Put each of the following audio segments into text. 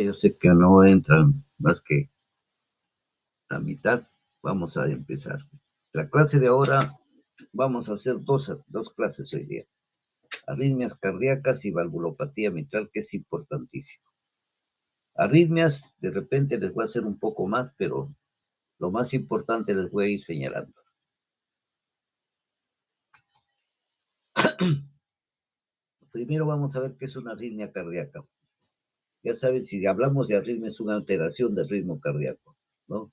Yo sé que no entran más que la mitad. Vamos a empezar. La clase de ahora, vamos a hacer dos clases hoy día. Arritmias cardíacas y valvulopatía mitral, que es importantísimo. Arritmias, de repente les voy a hacer un poco más, pero lo más importante les voy a ir señalando. Primero vamos a ver qué es una arritmia cardíaca. Ya saben, si hablamos de arritmia, es una alteración del ritmo cardíaco, ¿no?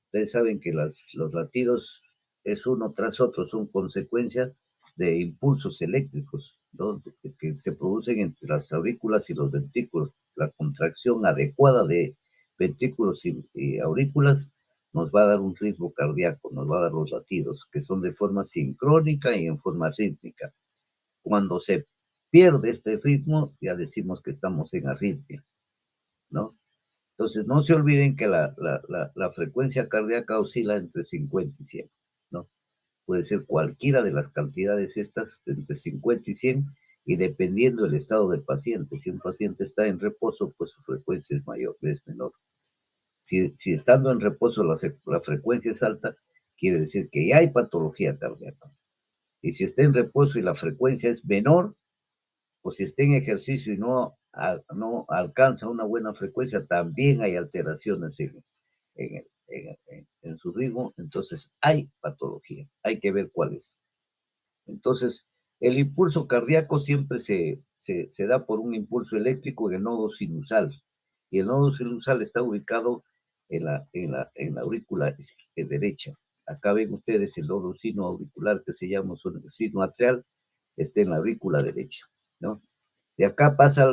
Ustedes saben que los latidos es uno tras otro, son consecuencia de impulsos eléctricos, ¿no? que se producen entre las aurículas y los ventrículos. La contracción adecuada de ventrículos y aurículas nos va a dar un ritmo cardíaco, nos va a dar los latidos, que son de forma sincrónica y en forma rítmica. Cuando se pierde este ritmo, ya decimos que estamos en arritmia, ¿no? Entonces, no se olviden que la frecuencia cardíaca oscila entre 50 y 100, ¿no? Puede ser cualquiera de las cantidades estas, entre 50 y 100, y dependiendo del estado del paciente. Si un paciente está en reposo, pues su frecuencia es mayor, es menor. Si estando en reposo la frecuencia es alta, quiere decir que ya hay patología cardíaca. Y si está en reposo y la frecuencia es menor, o si está en ejercicio y no alcanza una buena frecuencia, también hay alteraciones en su ritmo, entonces hay patología, hay que ver cuál es. Entonces, el impulso cardíaco siempre se da por un impulso eléctrico en el nodo sinusal, y el nodo sinusal está ubicado en la aurícula derecha. Acá ven ustedes el nodo sinoauricular que se llama sino atrial, está en la aurícula derecha, ¿no? De acá pasa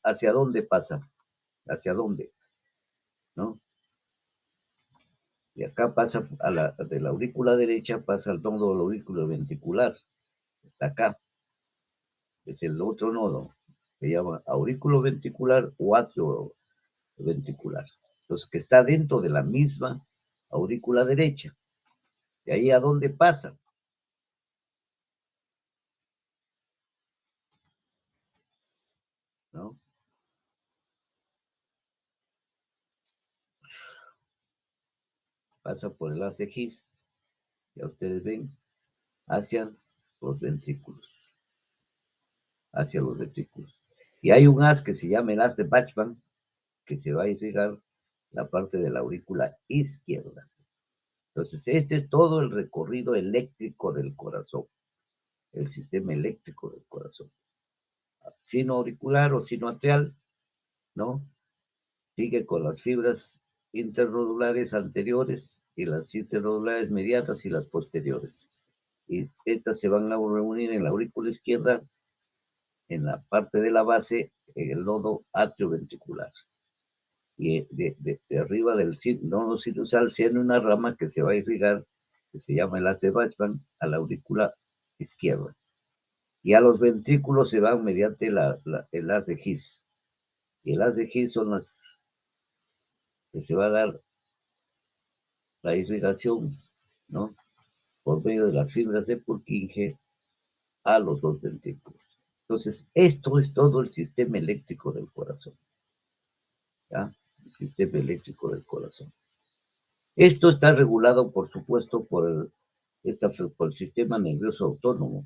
¿hacia dónde pasa? ¿Hacia dónde? ¿No? De acá pasa de la aurícula derecha, pasa al nodo auriculoventricular. Está acá. Es el otro nodo. Se llama auriculoventricular o atrioventricular. Entonces, que está dentro de la misma aurícula derecha. ¿De ahí a dónde pasa? ¿No? Pasa por el haz de His, ya ustedes ven, hacia los ventrículos. Hacia los ventrículos. Y hay un haz que se llama el haz de Bachmann, que se va a irrigar la parte de la aurícula izquierda. Entonces, este es todo el recorrido eléctrico del corazón, el sistema eléctrico del corazón. Sino auricular o sino atrial, ¿no? Sigue con las fibras internodulares anteriores y las internodulares medianas y las posteriores. Y estas se van a reunir en la aurícula izquierda, en la parte de la base, en el nodo atrioventricular. Y de arriba del nodo sinusal se tiene una rama que se va a irrigar, que se llama el haz de Bachmann, a la aurícula izquierda. Y a los ventrículos se van mediante el haz de His. Y el haz de His son las que se va a dar la irrigación, ¿no? Por medio de las fibras de Purkinje a los dos ventrículos. Entonces, esto es todo el sistema eléctrico del corazón, ¿ya? El sistema eléctrico del corazón. Esto está regulado, por supuesto, por el sistema nervioso autónomo.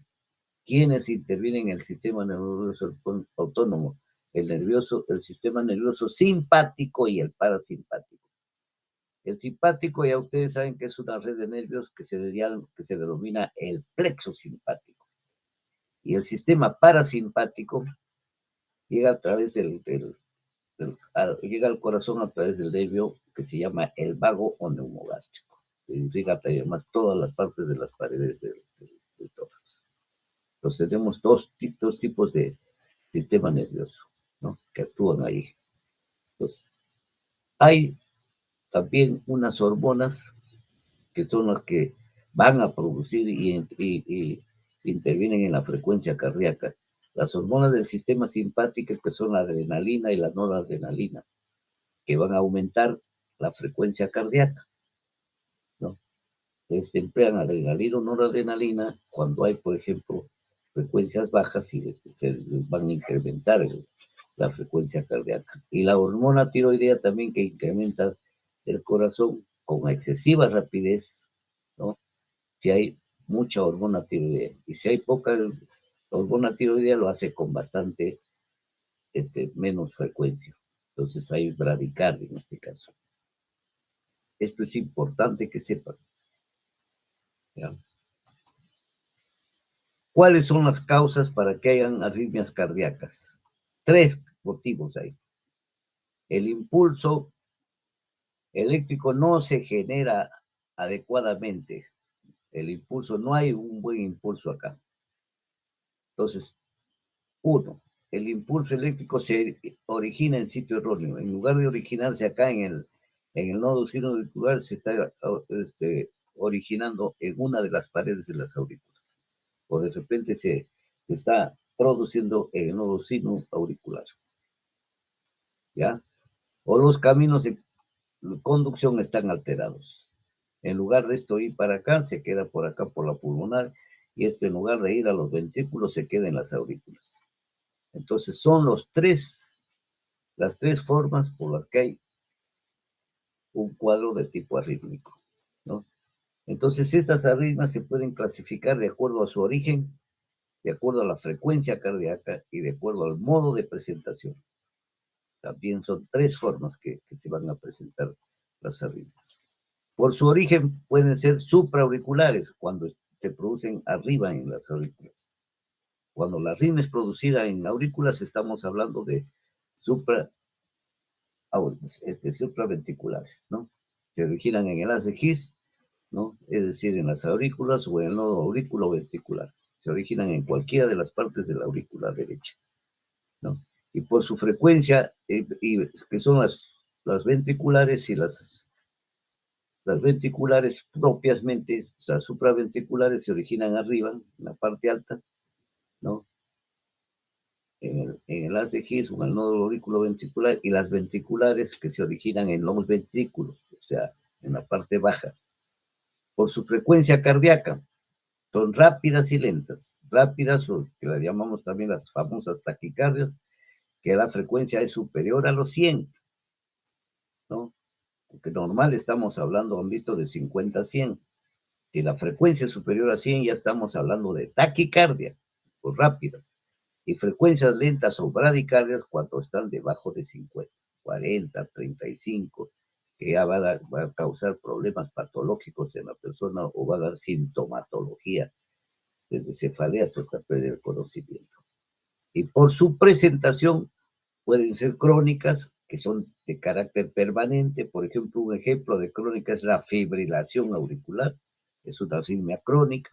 ¿Quiénes intervienen en el sistema nervioso autónomo? El sistema nervioso simpático y el parasimpático. El simpático, ya ustedes saben que es una red de nervios que se denomina el plexo simpático. Y el sistema parasimpático llega a través llega al corazón a través del nervio que se llama el vago o neumogástrico. Que irriga además todas las partes de las paredes del tórax. Entonces tenemos dos tipos de sistema nervioso, ¿no? Que actúan ahí. Entonces, hay también unas hormonas que son las que van a producir y intervienen en la frecuencia cardíaca. Las hormonas del sistema simpático, que son la adrenalina y la noradrenalina, que van a aumentar la frecuencia cardíaca, ¿no? Se emplean adrenalina o noradrenalina cuando hay, por ejemplo, frecuencias bajas y se van a incrementar la frecuencia cardíaca. Y la hormona tiroidea también, que incrementa el corazón con excesiva rapidez, ¿no? Si hay mucha hormona tiroidea. Y si hay poca hormona tiroidea, lo hace con bastante menos frecuencia. Entonces hay bradicardia en este caso. Esto es importante que sepan, ¿ya? ¿Cuáles son las causas para que hayan arritmias cardíacas? 3 motivos hay. El impulso eléctrico no se genera adecuadamente. El impulso, no hay un buen impulso acá. Entonces, 1, el impulso eléctrico se origina en sitio erróneo. En lugar de originarse acá en el nodo sinoauricular, se está originando en una de las paredes de las aurículas. O de repente se está produciendo en el nodo sinoauricular, ¿ya? O los caminos de conducción están alterados. En lugar de esto ir para acá, se queda por acá por la pulmonar, y esto en lugar de ir a los ventrículos se queda en las aurículas. Entonces son las tres formas por las que hay un cuadro de tipo arrítmico, ¿no? Entonces estas arritmias se pueden clasificar de acuerdo a su origen, de acuerdo a la frecuencia cardíaca y de acuerdo al modo de presentación. También son 3 formas que se van a presentar las arritmias. Por su origen pueden ser supraauriculares, cuando se producen arriba en las aurículas. Cuando la arritmia es producida en aurículas, estamos hablando de supraventriculares, ¿no? Se originan en el haz de His, ¿no? Es decir, en las aurículas o en el nodo auriculoventricular. Se originan en cualquiera de las partes de la aurícula derecha, ¿no? Y por su frecuencia, que son las ventriculares y las ventriculares propiamente, o sea, supraventriculares, se originan arriba, en la parte alta, ¿no? En el haz de His o en el nodo auriculoventricular, y las ventriculares que se originan en los ventrículos, o sea, en la parte baja. Por su frecuencia cardíaca, son rápidas y lentas. Rápidas, o que las llamamos también las famosas taquicardias, que la frecuencia es superior a los 100, ¿no? Porque normal estamos hablando, han visto, de 50 a 100. Si la frecuencia es superior a 100, ya estamos hablando de taquicardia, pues rápidas. Y frecuencias lentas o bradicardias cuando están debajo de 50, 40, 35, que ya va a causar problemas patológicos en la persona o va a dar sintomatología, desde cefaleas hasta perder el conocimiento. Y por su presentación pueden ser crónicas, que son de carácter permanente. Por ejemplo, un ejemplo de crónica es la fibrilación auricular, es una arritmia crónica.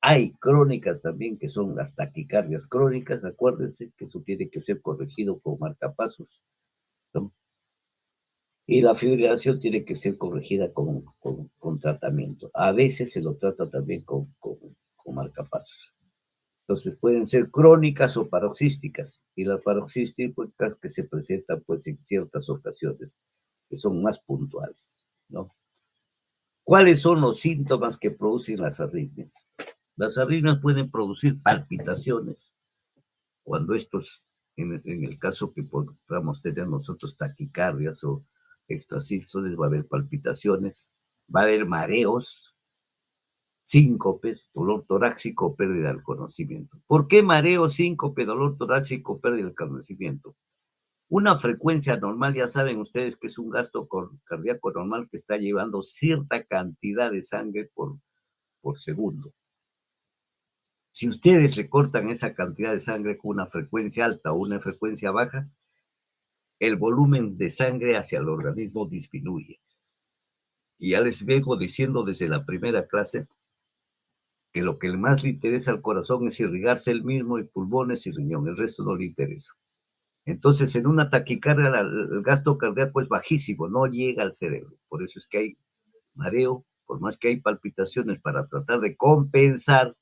Hay crónicas también que son las taquicardias crónicas, acuérdense que eso tiene que ser corregido con marcapasos, ¿no? Y la fibrilación tiene que ser corregida con tratamiento. A veces se lo trata también con marcapasos. Entonces pueden ser crónicas o paroxísticas, y las paroxísticas que se presentan pues en ciertas ocasiones, que son más puntuales, ¿no? ¿Cuáles son los síntomas que producen las arritmias? Las arritmias pueden producir palpitaciones, cuando estos, en el caso que podamos tener nosotros taquicardias o extrasístoles, va a haber palpitaciones, va a haber mareos, síncopes, dolor torácico, pérdida del conocimiento. ¿Por qué mareo, síncope, dolor torácico, pérdida del conocimiento? Una frecuencia normal, ya saben ustedes que es un gasto cardíaco normal que está llevando cierta cantidad de sangre por segundo. Si ustedes recortan esa cantidad de sangre con una frecuencia alta o una frecuencia baja, el volumen de sangre hacia el organismo disminuye. Y ya les vengo diciendo desde la primera clase que lo que más le interesa al corazón es irrigarse el mismo, y pulmones y riñón, el resto no le interesa. Entonces, en una taquicardia, el gasto cardíaco es bajísimo, no llega al cerebro. Por eso es que hay mareo, por más que hay palpitaciones para tratar de compensar,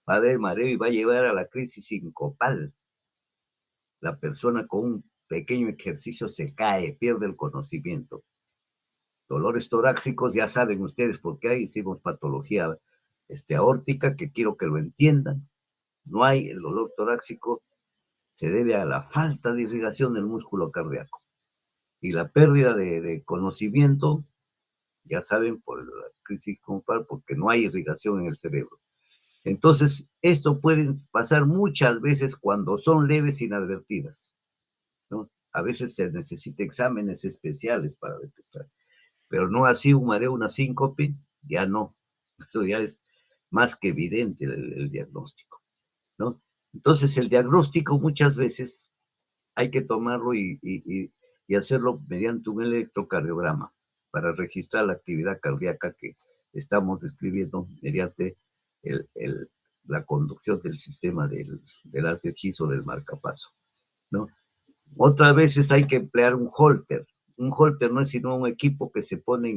va a haber mareo y va a llevar a la crisis sincopal. La persona con un pequeño ejercicio se cae, pierde el conocimiento. Dolores torácicos, ya saben ustedes por qué hicimos patología aórtica, que quiero que lo entiendan. No hay el dolor torácico se debe a la falta de irrigación del músculo cardíaco y la pérdida de conocimiento, ya saben, por la crisis compar, porque no hay irrigación en el cerebro. Entonces, esto puede pasar muchas veces cuando son leves inadvertidas, ¿no? A veces se necesita exámenes especiales para detectar, pero no así un mareo, una síncope, ya no. Eso ya es más que evidente el diagnóstico, ¿no? Entonces, el diagnóstico muchas veces hay que tomarlo y hacerlo mediante un electrocardiograma para registrar la actividad cardíaca que estamos describiendo mediante el, el, la conducción del sistema del RCG o del marcapaso, ¿no? Otras veces hay que emplear un holter. Un holter no es sino un equipo que se pone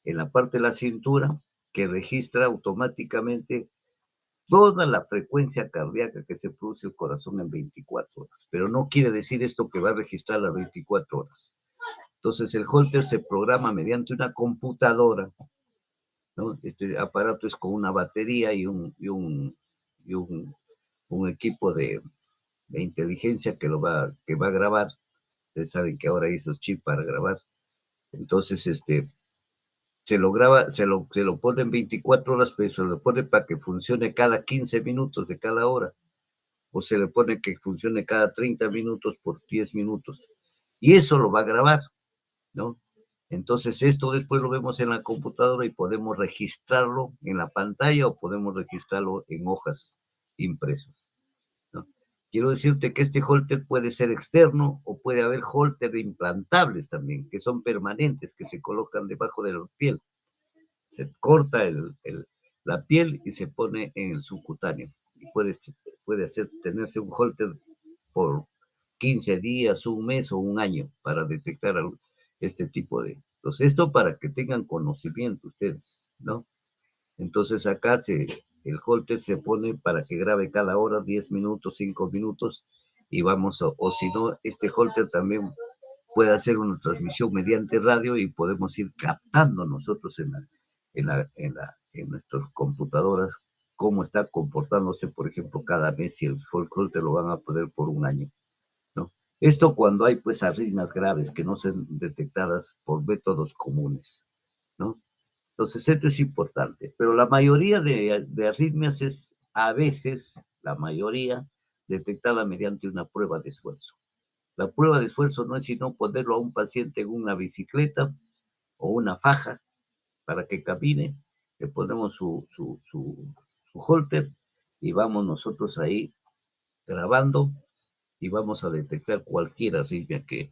en la parte de la cintura que registra automáticamente toda la frecuencia cardíaca que se produce el corazón en 24 horas. Pero no quiere decir esto que va a registrar las 24 horas. Entonces el holter se programa mediante una computadora, ¿no? Este aparato es con una batería y un equipo de inteligencia que va a grabar. Ustedes saben que ahora hay esos chips para grabar. Entonces, se lo graba, se lo pone en 24 horas, pero se lo pone para que funcione cada 15 minutos de cada hora. O se le pone que funcione cada 30 minutos por 10 minutos. Y eso lo va a grabar, ¿no? Entonces esto después lo vemos en la computadora y podemos registrarlo en la pantalla o podemos registrarlo en hojas impresas, ¿no? Quiero decirte que este holter puede ser externo o puede haber holter implantables también, que son permanentes, que se colocan debajo de la piel. Se corta la piel y se pone en el subcutáneo. Y tenerse un holter por 15 días, un mes o un año para detectar este tipo de... Entonces, esto para que tengan conocimiento ustedes, ¿no? Entonces acá el holter se pone para que grabe cada hora 10 minutos, 5 minutos y vamos, o si no, este holter también puede hacer una transmisión mediante radio y podemos ir captando nosotros en nuestras computadoras cómo está comportándose, por ejemplo, cada mes, si el holter lo van a poner por un año, ¿no? Esto cuando hay pues arritmias graves que no son detectadas por métodos comunes, ¿no? Entonces, esto es importante, pero la mayoría de arritmias es a veces, la mayoría, detectada mediante una prueba de esfuerzo. La prueba de esfuerzo no es sino ponerlo a un paciente en una bicicleta o una faja para que camine, le ponemos su holter y vamos nosotros ahí grabando y vamos a detectar cualquier arritmia que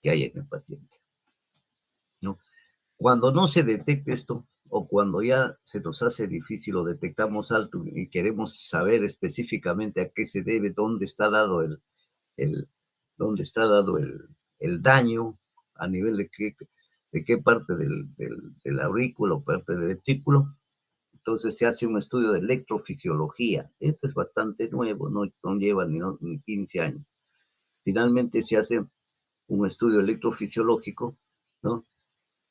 haya en el paciente, ¿no? Cuando no se detecta esto, o cuando ya se nos hace difícil o detectamos alto y queremos saber específicamente a qué se debe, dónde está dado el, dónde está dado el daño, a nivel de qué parte del aurículo o parte del ventrículo, entonces se hace un estudio de electrofisiología. Esto es bastante nuevo, no lleva ni 15 años. Finalmente se hace un estudio electrofisiológico, ¿no?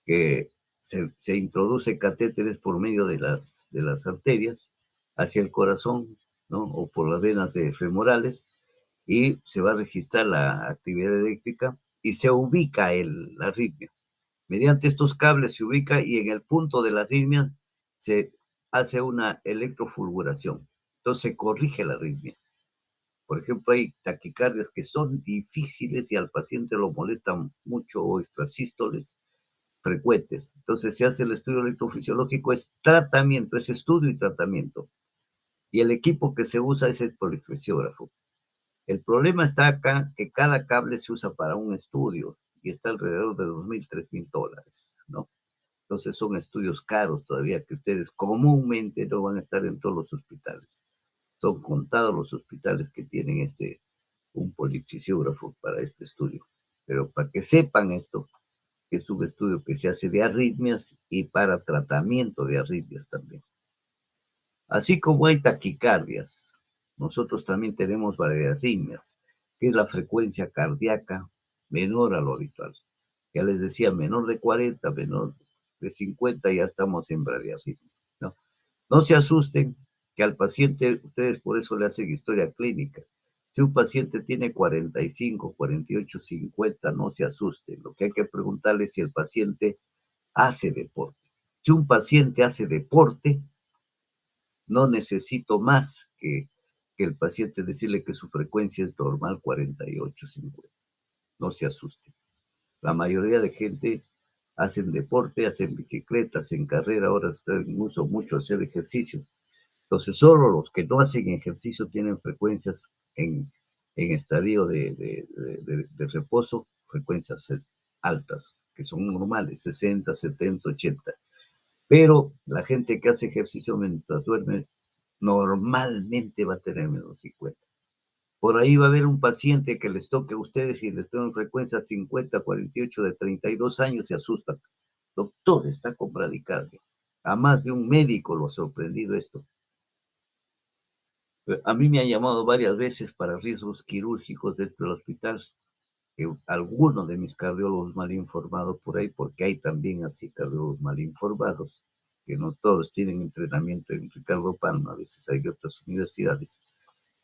Que se introduce catéteres por medio de las arterias hacia el corazón, ¿no? O por las venas femorales, y se va a registrar la actividad eléctrica y se ubica la arritmia. Mediante estos cables se ubica y en el punto de la arritmia se hace una electrofulguración. Entonces se corrige la arritmia. Por ejemplo, hay taquicardias que son difíciles y al paciente lo molestan mucho o extrasístoles frecuentes. Entonces se hace el estudio electrofisiológico, es tratamiento, es estudio y tratamiento. Y el equipo que se usa es el polifisiógrafo. El problema está acá que cada cable se usa para un estudio y está alrededor de $2,000, $3,000, ¿no? Entonces son estudios caros todavía que ustedes comúnmente no van a estar en todos los hospitales. Son contados los hospitales que tienen un polifisiógrafo para este estudio. Pero para que sepan esto, que es un estudio que se hace de arritmias y para tratamiento de arritmias también. Así como hay taquicardias, nosotros también tenemos variarritmias, que es la frecuencia cardíaca menor a lo habitual. Ya les decía, menor de 40, menor de 50, ya estamos en bradiarritmia, ¿no? No se asusten que al paciente, ustedes por eso le hacen historia clínica. Si un paciente tiene 45, 48, 50, no se asuste. Lo que hay que preguntarle es si el paciente hace deporte. Si un paciente hace deporte, no necesito más que el paciente decirle que su frecuencia es normal 48, 50. No se asuste. La mayoría de gente hacen deporte, hacen bicicleta, hacen carrera, ahora está en uso mucho hacer ejercicio. Entonces, solo los que no hacen ejercicio tienen frecuencias en estadio de reposo, frecuencias altas, que son normales, 60, 70, 80. Pero la gente que hace ejercicio mientras duerme normalmente va a tener menos 50. Por ahí va a haber un paciente que les toque a ustedes y les toquen frecuencia 50, 48 de 32 años, se asustan. Doctor, está con bradicardia. A más de un médico lo ha sorprendido esto. A mí me han llamado varias veces para riesgos quirúrgicos dentro del hospital. Algunos de mis cardiólogos mal informados por ahí, porque hay también así cardiólogos mal informados, que no todos tienen entrenamiento en Ricardo Palma, a veces hay de otras universidades.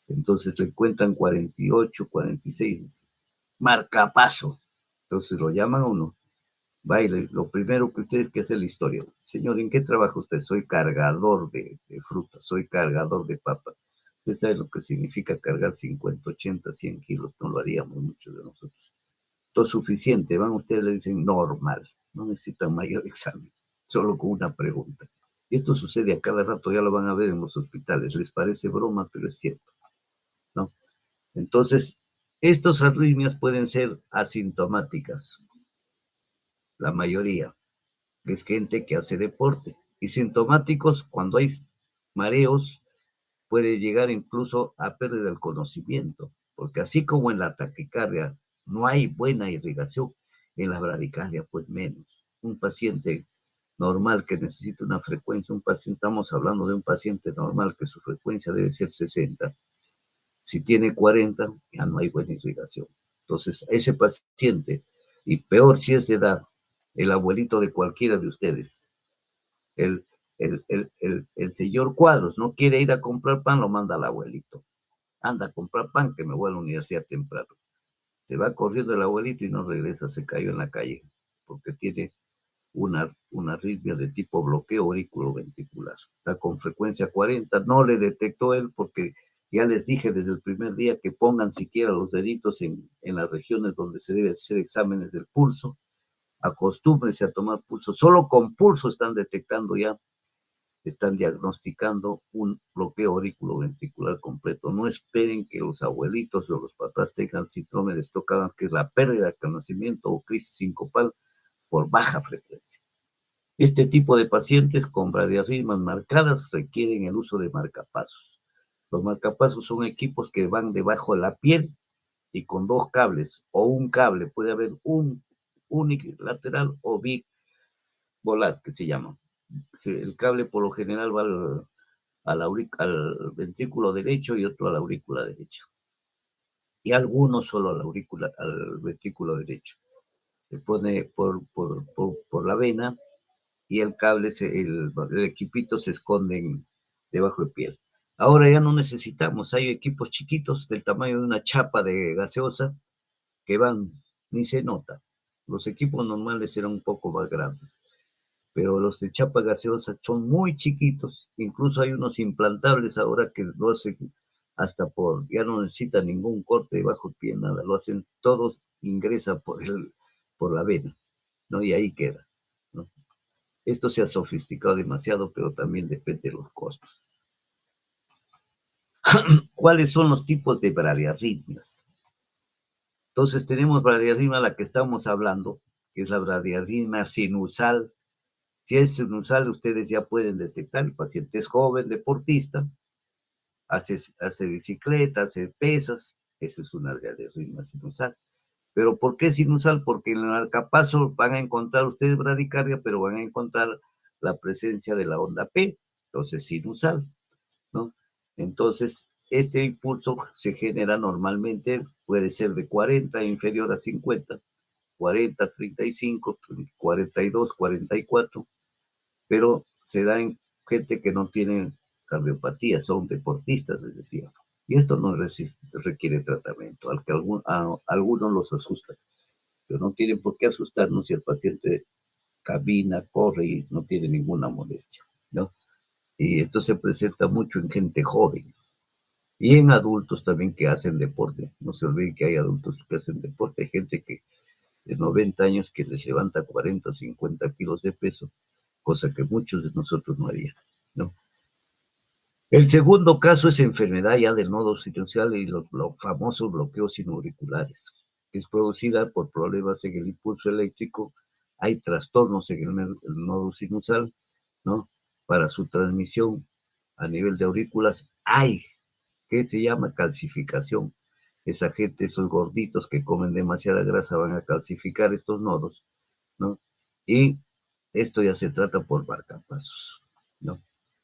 Entonces le cuentan 48, 46, marcapaso. Entonces lo llaman a uno. Baile, lo primero que ustedes que hacer la historia. Señor, ¿en qué trabaja usted? Soy cargador de fruta, soy cargador de papa. Usted sabe lo que significa cargar 50, 80, 100 kilos. No lo haríamos muchos de nosotros. Todo suficiente. Van ustedes, le dicen normal. No necesitan mayor examen. Solo con una pregunta. Y esto sucede a cada rato, ya lo van a ver en los hospitales. Les parece broma, pero es cierto, ¿no? Entonces, estas arritmias pueden ser asintomáticas, la mayoría. Es gente que hace deporte. Y sintomáticos, cuando hay mareos, puede llegar incluso a pérdida del conocimiento, porque así como en la taquicardia no hay buena irrigación, en la bradicardia pues menos. Un paciente normal que necesita una frecuencia, estamos hablando de un paciente normal que su frecuencia debe ser 60. Si tiene 40, ya no hay buena irrigación. Entonces, ese paciente, y peor si es de edad, el abuelito de cualquiera de ustedes, el, el señor Cuadros no quiere ir a comprar pan, lo manda al abuelito. Anda a comprar pan, que me voy a la universidad temprano. Se va corriendo el abuelito y no regresa, se cayó en la calle, porque tiene una arritmia de tipo bloqueo auriculoventricular. Está con frecuencia 40, no le detectó él porque ya les dije desde el primer día que pongan siquiera los deditos en las regiones donde se debe hacer exámenes del pulso, acostúmbrense a tomar pulso, solo con pulso están detectando ya, están diagnosticando un bloqueo auriculoventricular completo. No esperen que los abuelitos o los papás tengan síndrome de Stockhausen, que es la pérdida de conocimiento o crisis sincopal por baja frecuencia. Este tipo de pacientes con bradiarritmias marcadas requieren el uso de marcapasos. Los marcapasos son equipos que van debajo de la piel y con dos cables o un cable, puede haber un unilateral o bipolar que se llama. El cable por lo general va al ventrículo derecho y otro a la aurícula derecha. Y algunos solo al ventrículo derecho. Se pone por la vena y el cable, el equipito se esconde debajo de piel. Ahora ya no necesitamos, hay equipos chiquitos del tamaño de una chapa de gaseosa que van, ni se nota. Los equipos normales eran un poco más grandes, pero los de chapa gaseosa son muy chiquitos. Incluso hay unos implantables ahora que lo hacen hasta ya no necesitan ningún corte debajo de piel, nada, lo hacen todo, ingresa por la vena, ¿no? Y ahí queda, ¿no? Esto se ha sofisticado demasiado, pero también depende de los costos. ¿Cuáles son los tipos de bradiarritmias? Entonces tenemos bradiarritmia, la que estamos hablando, que es la bradiarritmia sinusal. Si es sinusal, ustedes ya pueden detectar, el paciente es joven, deportista, hace bicicleta, hace pesas, eso es una bradiarritmia sinusal. ¿Pero por qué sinusal? Porque en el marcapaso van a encontrar ustedes bradicardia, pero van a encontrar la presencia de la onda P, entonces sinusal, ¿no? Entonces, este impulso se genera normalmente, puede ser de 40 inferior a 50, 40, 35, 42, 44, pero se da en gente que no tiene cardiopatía, son deportistas, les decía. Y esto no requiere tratamiento, al que a algunos los asusta, pero no tienen por qué asustarnos si el paciente camina, corre y no tiene ninguna molestia, ¿no? Y esto se presenta mucho en gente joven y en adultos también que hacen deporte. No se olviden que hay adultos que hacen deporte, hay gente que de 90 años que les levanta 40, 50 kilos de peso, cosa que muchos de nosotros no harían, ¿no? El segundo caso es enfermedad ya del nodo sinusial y los famosos bloqueos sinauriculares, que es producida por problemas en el impulso eléctrico. Hay trastornos en el nodo sinusal, ¿no? Para su transmisión a nivel de aurículas hay, que se llama calcificación. Esa gente, esos gorditos que comen demasiada grasa van a calcificar estos nodos, ¿no? Y esto ya se trata por marcapasos, ¿no?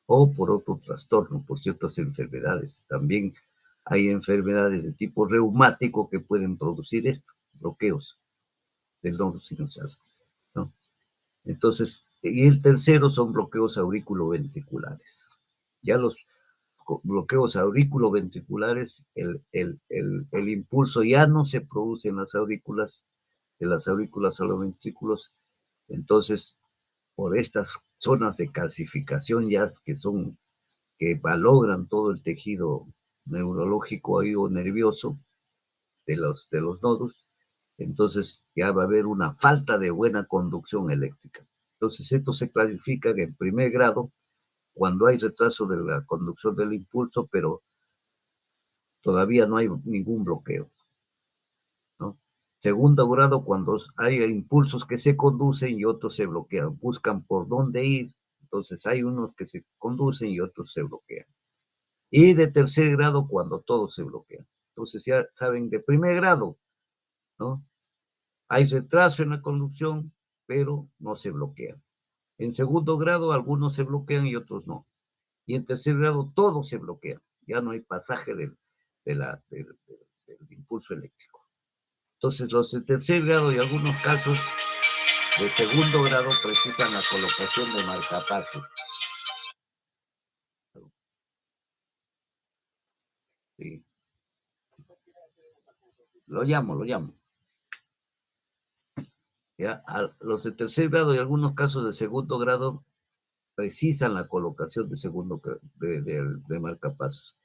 O por otro trastorno, por ciertas enfermedades. También hay enfermedades de tipo reumático que pueden producir esto, bloqueos del nodo sinusal, ¿no? Entonces, y el tercero son bloqueos auriculoventriculares. Ya los bloqueos auriculoventriculares, el impulso ya no se produce en las aurículas, de las aurículas a los ventrículos. Entonces, por estas zonas de calcificación ya que malogran todo el tejido neurológico o nervioso de los nodos, entonces ya va a haber una falta de buena conducción eléctrica. Entonces, esto se clasifica en primer grado cuando hay retraso de la conducción del impulso, pero todavía no hay ningún bloqueo, ¿no? Segundo grado, cuando hay impulsos que se conducen y otros se bloquean, buscan por dónde ir, entonces hay unos que se conducen y otros se bloquean. Y de tercer grado, cuando todos se bloquean. Entonces ya saben, de primer grado, ¿no? Hay retraso en la conducción, pero no se bloquean. En segundo grado, algunos se bloquean y otros no. Y en tercer grado, todos se bloquean. Ya no hay pasaje del impulso eléctrico. Entonces, los de tercer grado y algunos casos de segundo grado precisan la colocación de marcapasos. Sí. Lo llamo. ¿Ya? A los de tercer grado y algunos casos de segundo grado precisan la colocación de marcapasos.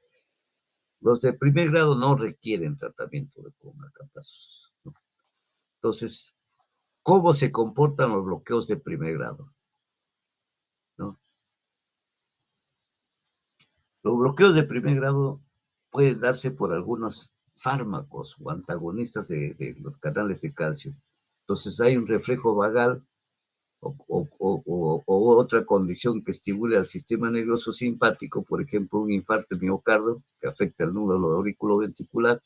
Los de primer grado no requieren tratamiento con marcapasos, ¿no? Entonces, ¿cómo se comportan los bloqueos de primer grado, ¿no? Los bloqueos de primer grado pueden darse por algunos fármacos o antagonistas de los canales de calcio. Entonces hay un reflejo vagal o otra condición que estimule al sistema nervioso simpático, por ejemplo, un infarto de miocardio que afecta al nódulo auriculoventricular.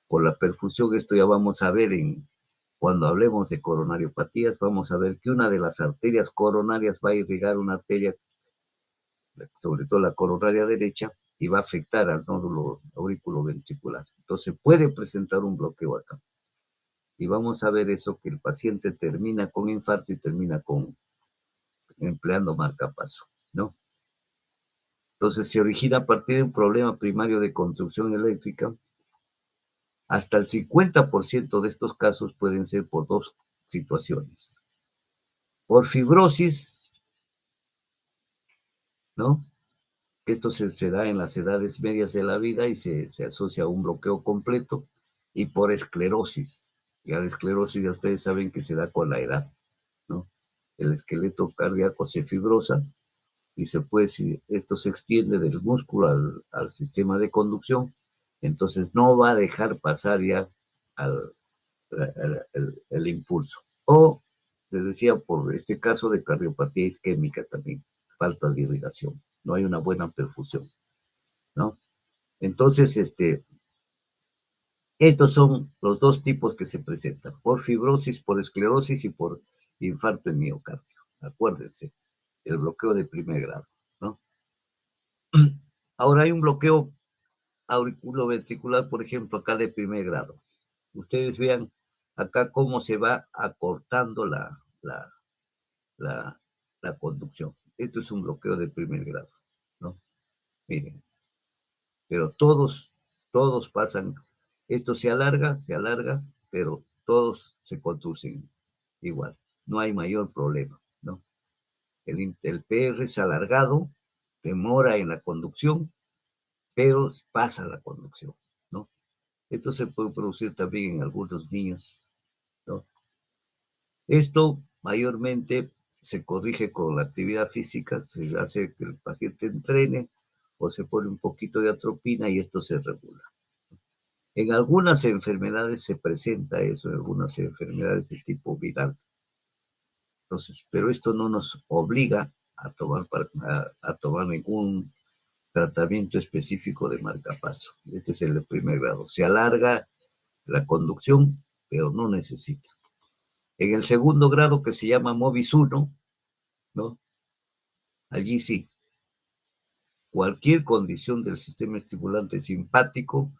Por la perfusión, esto ya vamos a ver cuando hablemos de coronariopatías, vamos a ver que una de las arterias coronarias va a irrigar una arteria, sobre todo la coronaria derecha, y va a afectar al nódulo auriculoventricular. Entonces puede presentar un bloqueo acá. Y vamos a ver eso, que el paciente termina con infarto y termina empleando marcapaso, ¿no? Entonces se origina a partir de un problema primario de conducción eléctrica. Hasta el 50% de estos casos pueden ser por dos situaciones. Por fibrosis, ¿no? Esto se da en las edades medias de la vida y se asocia a un bloqueo completo, y por esclerosis. Ya la esclerosis ya ustedes saben que se da con la edad, ¿no? El esqueleto cardíaco se fibrosa y si esto se extiende del músculo al sistema de conducción, entonces no va a dejar pasar ya el impulso. O, les decía, por este caso de cardiopatía isquémica también, falta de irrigación, no hay una buena perfusión, ¿no? Entonces, estos son los dos tipos que se presentan, por fibrosis, por esclerosis y por infarto en miocardio. Acuérdense, el bloqueo de primer grado, ¿no? Ahora hay un bloqueo auriculoventricular, por ejemplo, acá de primer grado. Ustedes vean acá cómo se va acortando la, la conducción. Esto es un bloqueo de primer grado, ¿no? Miren, pero todos todos pasan, esto se alarga, pero todos se conducen igual, no hay mayor problema, ¿no? El PR es alargado, demora en la conducción, pero pasa la conducción, ¿no? Esto se puede producir también en algunos niños, ¿no? Esto mayormente se corrige con la actividad física, se hace que el paciente entrene o se pone un poquito de atropina y esto se regula. En algunas enfermedades se presenta eso, en algunas enfermedades de tipo viral. Entonces, pero esto no nos obliga a tomar ningún tratamiento específico de marcapaso. Este es el primer grado. Se alarga la conducción, pero no necesita. En el segundo grado, que se llama MOVIS 1, ¿no? Allí sí, cualquier condición del sistema estimulante simpático,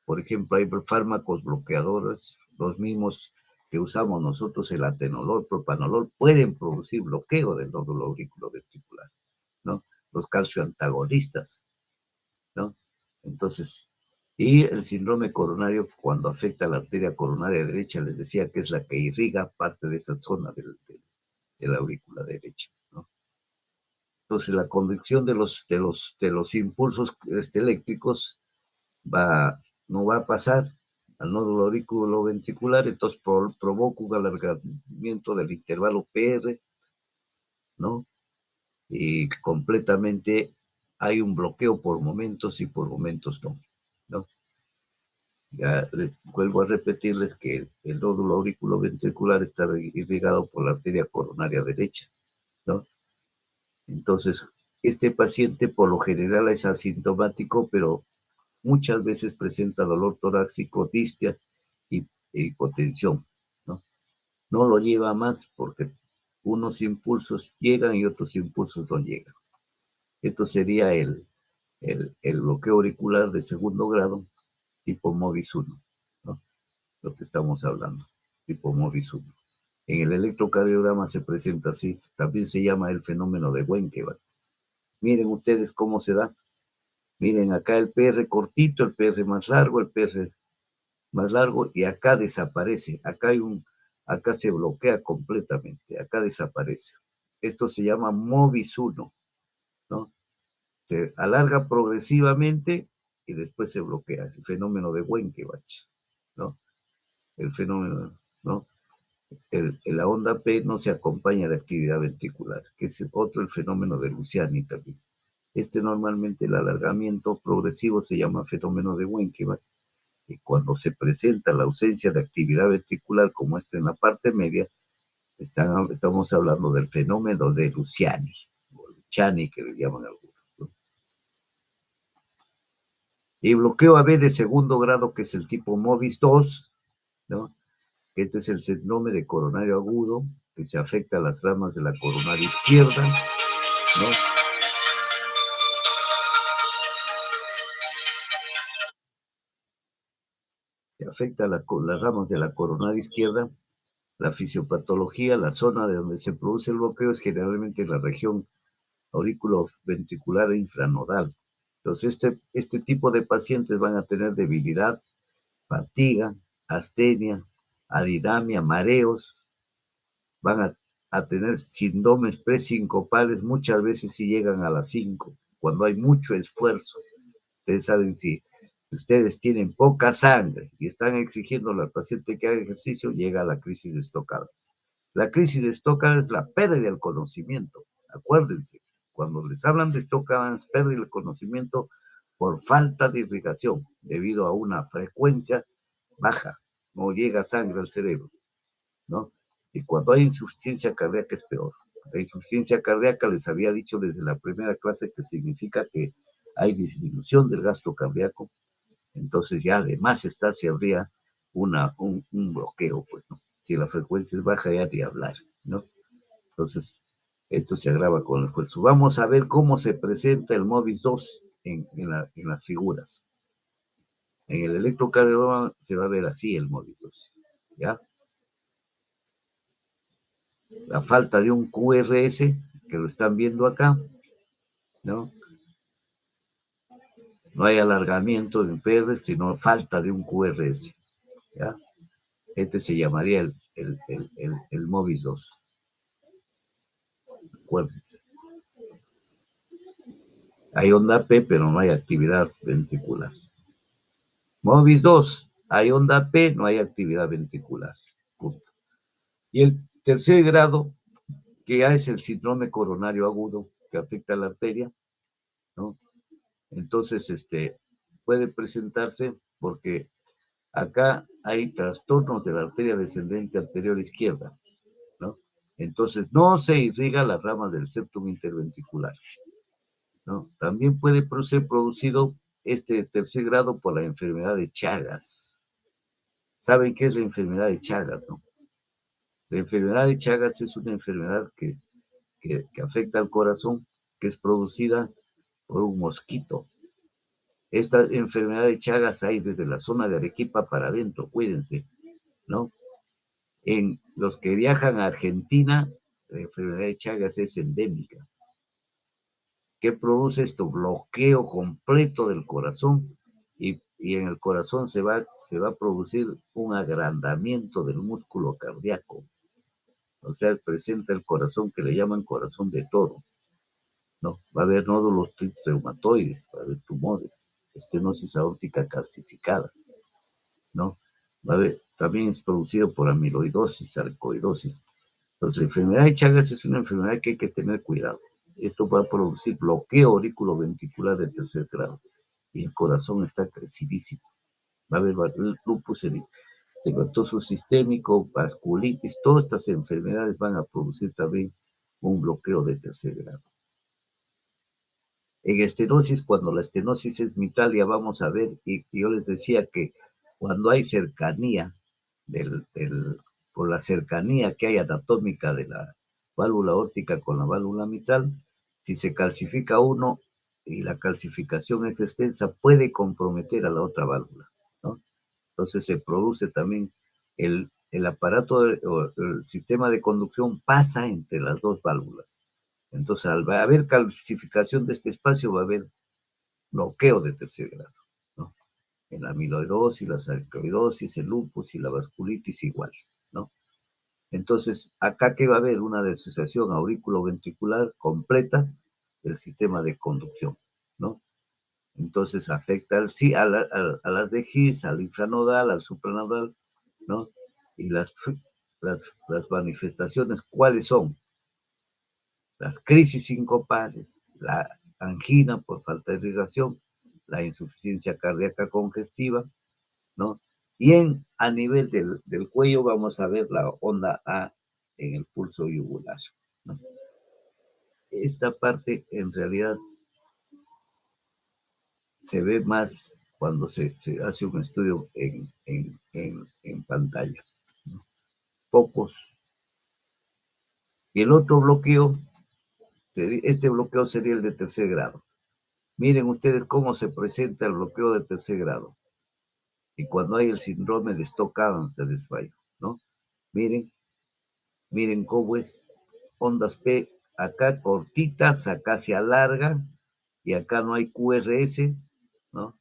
por ejemplo, hay fármacos bloqueadores, los mismos que usamos nosotros, el atenolol, propanolol, pueden producir bloqueo del nódulo auriculoventricular, ¿no? Los calcioantagonistas, ¿no? Entonces, y el síndrome coronario, cuando afecta a la arteria coronaria derecha, les decía que es la que irriga parte de esa zona de la aurícula derecha, ¿no? Entonces, la conducción de los impulsos eléctricos no va a pasar al nódulo auriculoventricular, entonces provoca un alargamiento del intervalo PR, ¿no? Y completamente hay un bloqueo por momentos y por momentos no, ¿no? Ya vuelvo a repetirles que el nódulo auriculoventricular está irrigado por la arteria coronaria derecha, ¿no? Entonces, este paciente por lo general es asintomático, pero muchas veces presenta dolor torácico, distia e hipotensión, ¿no? No lo lleva más porque unos impulsos llegan y otros impulsos no llegan. Esto sería el bloqueo auricular de segundo grado, tipo MOVIS 1, ¿no? Lo que estamos hablando, tipo MOVIS 1. En el electrocardiograma se presenta así, también se llama el fenómeno de Wenckebach. Miren ustedes cómo se da. Miren acá el PR cortito, el PR más largo, el PR más largo, y acá desaparece. Acá se bloquea completamente, acá desaparece. Esto se llama MOVIS 1, ¿no? Se alarga progresivamente y después se bloquea. El fenómeno de Wenckebach, ¿no? El fenómeno, ¿no? La onda P no se acompaña de actividad ventricular, que es otro el fenómeno de Luciani también. Normalmente el alargamiento progresivo se llama fenómeno de Wenckebach, y cuando se presenta la ausencia de actividad ventricular, como en la parte media, estamos hablando del fenómeno de Luciani, o Luciani que le llaman algunos, ¿no? Y bloqueo AB de segundo grado, que es el tipo MOVIS 2, ¿no? Este es el síndrome de coronario agudo, que se afecta a las ramas de la coronaria izquierda, ¿no? Se afecta a las ramas de la coronaria izquierda. La fisiopatología, la zona de donde se produce el bloqueo es generalmente la región auriculoventricular e infranodal. Entonces, este tipo de pacientes van a tener debilidad, fatiga, astenia, adidamia, mareos, van a tener síndromes presincopales, muchas veces si llegan a las 5, cuando hay mucho esfuerzo. Ustedes saben, si ustedes tienen poca sangre y están exigiéndole al paciente que haga ejercicio, llega a la crisis de Stockholm. La crisis de Stockholm es la pérdida del conocimiento. Acuérdense, cuando les hablan de Stockholm es pérdida del conocimiento por falta de irrigación, debido a una frecuencia baja, no llega sangre al cerebro, ¿no? Y cuando hay insuficiencia cardíaca es peor. La insuficiencia cardíaca, les había dicho desde la primera clase, que significa que hay disminución del gasto cardíaco, entonces ya además si habría un bloqueo, pues, ¿no? Si la frecuencia es baja, ya de hablar, ¿no? Entonces, esto se agrava con el esfuerzo. Vamos a ver cómo se presenta el MOVIS 2 en las figuras. En el electrocardiograma se va a ver así el MOVIS 2, ¿ya? La falta de un QRS, que lo están viendo acá, ¿no? no hay alargamiento en PR, sino falta de un QRS, ¿ya? Este se llamaría el MOVIS 2. Acuérdense. Hay onda P, pero no hay actividad ventricular. MOVIS 2, hay onda P, no hay actividad ventricular. Punto. Y el tercer grado, que ya es el síndrome coronario agudo, que afecta a la arteria, ¿no? Entonces, puede presentarse porque acá hay trastornos de la arteria descendente anterior izquierda, ¿no? Entonces, no se irriga la rama del septum interventricular, ¿no? También puede ser producido este tercer grado por la enfermedad de Chagas. ¿Saben qué es la enfermedad de Chagas, no? La enfermedad de Chagas es una enfermedad que afecta al corazón, que es producida por un mosquito. Esta enfermedad de Chagas hay desde la zona de Arequipa para adentro, cuídense, ¿no? En los que viajan a Argentina, la enfermedad de Chagas es endémica. ¿Qué produce esto? Bloqueo completo del corazón y en el corazón se va a producir un agrandamiento del músculo cardíaco. O sea, presenta el corazón que le llaman corazón de toro, ¿no? Va a haber nódulos reumatoides, va a haber tumores, estenosis aórtica calcificada, ¿no? Va a haber, también es producido por amiloidosis, sarcoidosis. Entonces, la enfermedad de Chagas es una enfermedad que hay que tener cuidado. Esto va a producir bloqueo auriculoventricular de tercer grado y el corazón está crecidísimo. Va a haber lupus eritematoso sistémico, vasculitis, todas estas enfermedades van a producir también un bloqueo de tercer grado. En estenosis, cuando la estenosis es mitral, ya vamos a ver, y yo les decía que cuando hay cercanía, por la cercanía que hay anatómica de la válvula aórtica con la válvula mitral, si se calcifica uno y la calcificación es extensa, puede comprometer a la otra válvula, ¿no? Entonces se produce también el aparato, o el sistema de conducción pasa entre las dos válvulas. Entonces, al haber calcificación de este espacio, va a haber bloqueo de tercer grado, ¿no? En la amiloidosis, la sarcoidosis, el lupus y la vasculitis igual, ¿no? Entonces, acá que va a haber una disociación auriculoventricular completa del sistema de conducción, ¿no? Entonces afecta a las de His, al infranodal, al supranodal, ¿no? Y las manifestaciones, ¿cuáles son? Las crisis sincopales, la angina por falta de irrigación, la insuficiencia cardíaca congestiva, ¿no? Y a nivel del cuello vamos a ver la onda A en el pulso yugular, ¿no? Esta parte en realidad se ve más cuando se hace un estudio en pantalla, ¿no? Pocos. Y el otro bloqueo, este bloqueo sería el de tercer grado. Miren ustedes cómo se presenta el bloqueo de tercer grado. Y cuando hay el síndrome de Stokes de desmayo, ¿no? Miren cómo es ondas P, acá cortitas, acá se alargan y acá no hay QRS, ¿no?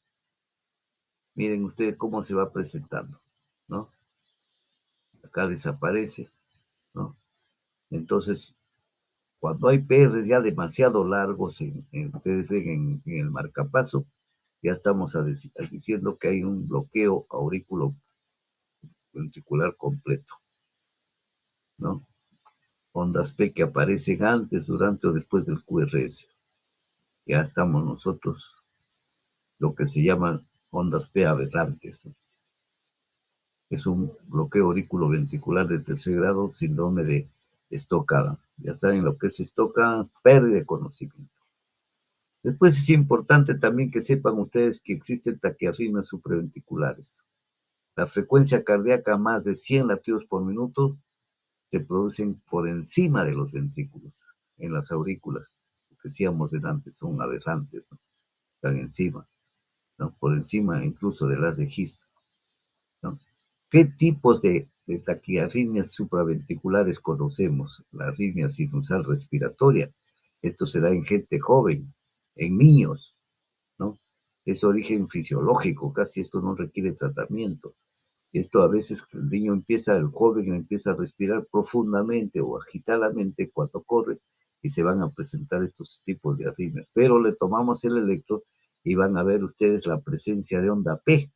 Miren ustedes cómo se va presentando, ¿no? Acá desaparece, ¿no? Entonces, cuando hay PRs ya demasiado largos, ustedes ven en el marcapaso, ya estamos diciendo que hay un bloqueo auriculoventricular completo, ¿no? Ondas P que aparecen antes, durante o después del QRS. Ya estamos nosotros, lo que se llaman ondas P aberrantes, ¿no? Es un bloqueo auriculoventricular de tercer grado, síndrome de Stokes. Ya saben lo que es Stokes, pérdida de conocimiento. Después es importante también que sepan ustedes que existen taquiarritmias supraventriculares. La frecuencia cardíaca más de 100 latidos por minuto se producen por encima de los ventrículos, en las aurículas, lo que decíamos antes, son aberrantes, ¿no? Están encima, ¿no? Por encima incluso de las de His, ¿no? ¿Qué tipos de taquiarritmias supraventriculares conocemos? La arritmia sinusal respiratoria. Esto se da en gente joven, en niños, ¿no? es origen fisiológico, casi esto no requiere tratamiento. Esto a veces el joven empieza a respirar profundamente o agitadamente cuando corre y se van a presentar estos tipos de arritmias. Pero le tomamos el electro y van a ver ustedes la presencia de onda P.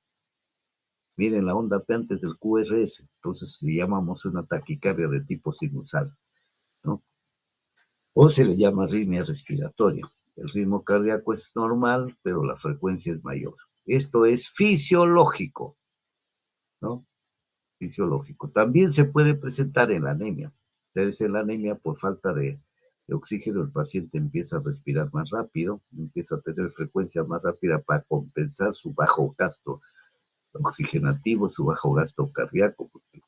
Miren la onda P antes del QRS, entonces le llamamos una taquicardia de tipo sinusal, ¿no? O se le llama arritmia respiratoria. El ritmo cardíaco es normal, pero la frecuencia es mayor. Esto es fisiológico, ¿no? Fisiológico. También se puede presentar en la anemia. Entonces, en la anemia, por falta de oxígeno, el paciente empieza a respirar más rápido, empieza a tener frecuencia más rápida para compensar su bajo gasto oxigenativo, su bajo gasto cardíaco, porque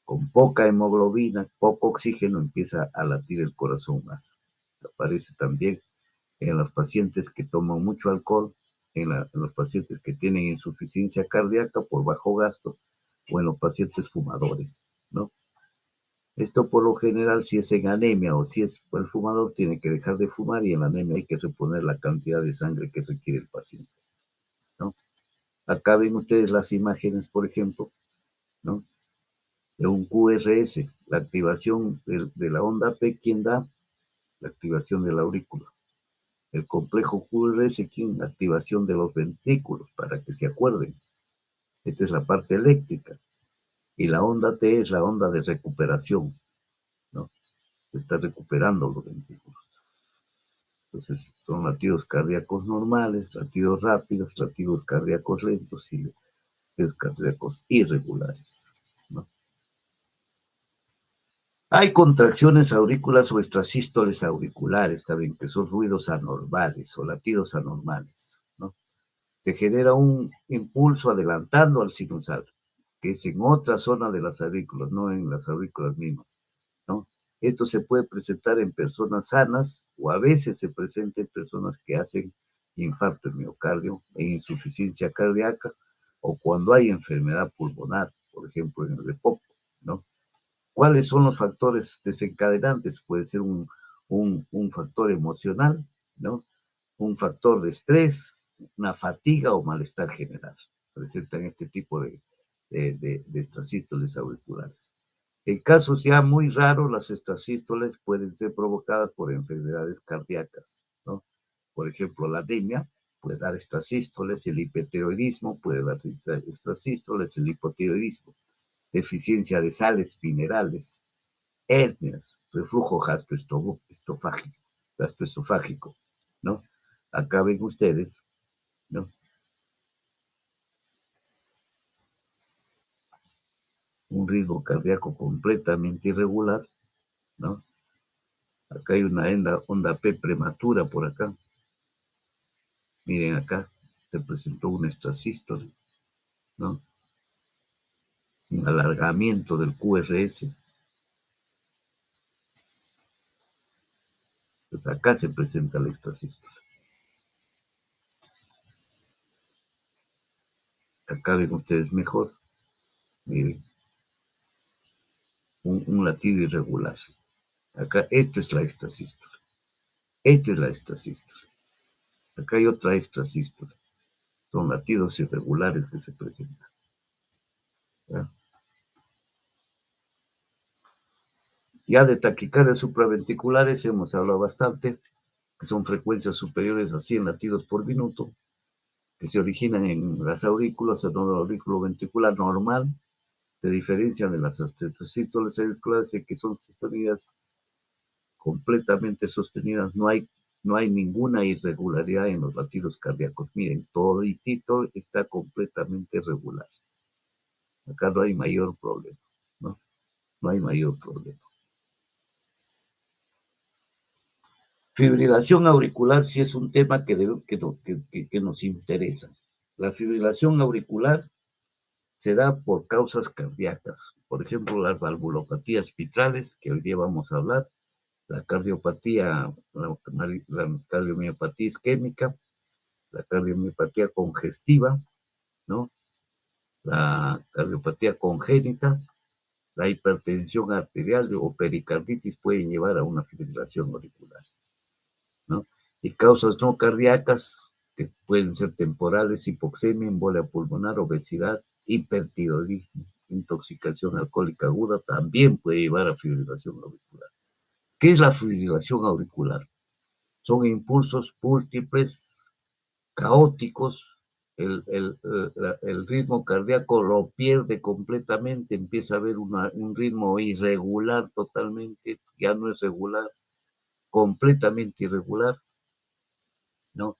con poca hemoglobina, poco oxígeno, empieza a latir el corazón más. Aparece también en los pacientes que toman mucho alcohol, en los pacientes que tienen insuficiencia cardíaca por bajo gasto o en los pacientes fumadores, ¿no? Esto por lo general, si es en anemia o si es el fumador, tiene que dejar de fumar y en la anemia hay que reponer la cantidad de sangre que requiere el paciente, ¿no? Acá ven ustedes las imágenes, por ejemplo, ¿no? De un QRS, la activación de la onda P, ¿quién da? La activación de la aurícula. El complejo QRS, ¿quién? La activación de los ventrículos, para que se acuerden. Esta es la parte eléctrica. Y la onda T es la onda de recuperación, ¿no? Se está recuperando los ventrículos. Entonces, son latidos cardíacos normales, latidos rápidos, latidos cardíacos lentos y latidos cardíacos irregulares, ¿no? Hay contracciones aurículas o extrasístoles auriculares también, que son ruidos anormales o latidos anormales, ¿no? Se genera un impulso adelantando al sinusal, que es en otra zona de las aurículas, no en las aurículas mismas, ¿no? Esto se puede presentar en personas sanas o a veces se presenta en personas que hacen infarto de miocardio e insuficiencia cardíaca o cuando hay enfermedad pulmonar, por ejemplo en el EPOC, ¿no? ¿Cuáles son los factores desencadenantes? Puede ser un factor emocional, ¿no? Un factor de estrés, una fatiga o malestar general. Presentan este tipo de extrasístoles auriculares. En casos ya muy raros, las extrasístoles pueden ser provocadas por enfermedades cardíacas, ¿no? Por ejemplo, la anemia puede dar extrasístoles, el hipertiroidismo puede dar extrasístoles, el hipotiroidismo, deficiencia de sales minerales, hernias, reflujo gastroesofágico, ¿no? Acá ven ustedes, ¿no? Un ritmo cardíaco completamente irregular, ¿no? Acá hay una onda P prematura por acá. Miren acá, se presentó un extrasístole, ¿no? Un alargamiento del QRS. Pues acá se presenta el extrasístole. Acá ven ustedes mejor, miren, un latido irregular. Acá, esto es la extrasístole. Esto es la extrasístole. Acá hay otra extrasístole. Son latidos irregulares que se presentan, ¿ya? Ya de taquicardias supraventriculares hemos hablado bastante, que son frecuencias superiores a 100 latidos por minuto, que se originan en las aurículas, en el aurículo ventricular normal, se diferencian de las extrasístoles auriculares que son sostenidas, completamente sostenidas, no hay ninguna irregularidad en los latidos cardíacos. Miren, toditito está completamente regular. Acá no hay mayor problema, ¿no? No hay mayor problema. Fibrilación auricular sí es un tema que nos interesa. La fibrilación auricular se da por causas cardíacas, por ejemplo, las valvulopatías mitrales, que hoy día vamos a hablar, la cardiopatía, la cardiomiopatía isquémica, la cardiomiopatía congestiva, ¿no? La cardiopatía congénita, la hipertensión arterial o pericarditis pueden llevar a una fibrilación auricular, ¿no? Y causas no cardíacas, que pueden ser temporales, hipoxemia, embolia pulmonar, obesidad, hipertiroidismo, intoxicación alcohólica aguda, también puede llevar a fibrilación auricular. ¿Qué es la fibrilación auricular? Son impulsos múltiples, caóticos, el ritmo cardíaco lo pierde completamente, empieza a haber un ritmo irregular totalmente, ya no es regular, completamente irregular, ¿no?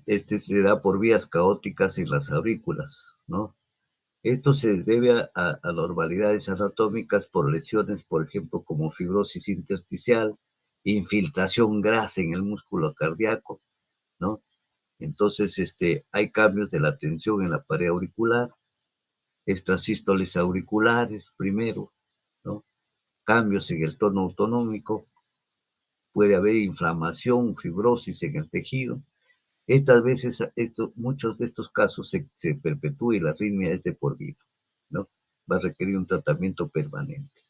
Este se da por vías caóticas en las aurículas, ¿no? Esto se debe a anormalidades anatómicas por lesiones, por ejemplo, como fibrosis intersticial, infiltración grasa en el músculo cardíaco, ¿no? Entonces, hay cambios de la tensión en la pared auricular, estas sístoles auriculares primero, ¿no? Cambios en el tono autonómico, puede haber inflamación, fibrosis en el tejido. Estas veces, muchos de estos casos se perpetúa y la arritmia es de por vida, ¿no? Va a requerir un tratamiento permanente.